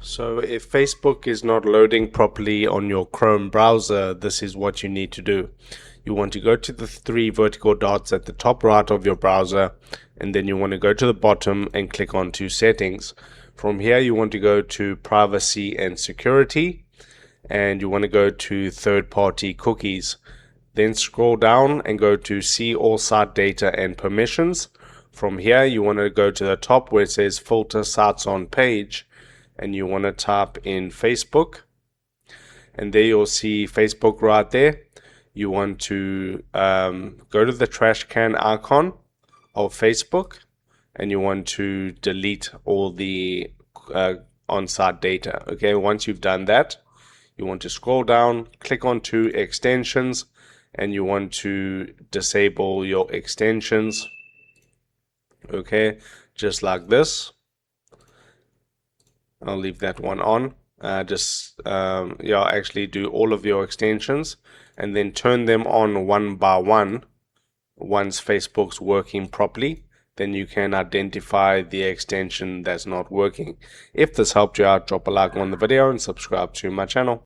So if Facebook is not loading properly on your Chrome browser, this is what you need to do. You want to go to the three vertical dots at the top right of your browser, and then you want to go to the bottom and click onto settings. From here, you want to go to privacy and security, and you want to go to third-party cookies. Then scroll down and go to see all site data and permissions. From here, you want to go to the top where it says filter sites on page, and you want to type in Facebook, and there you'll see Facebook right there. You want to go to the trash can icon of Facebook, and you want to delete all the on-site data. Okay, once you've done that, you want to scroll down, click onto extensions, and you want to disable your extensions. Okay, just like this. I'll leave that one on. Actually do all of your extensions and then turn them on one by one. Once Facebook's working properly, then you can identify the extension that's not working. If this helped you out, drop a like on the video and subscribe to my channel.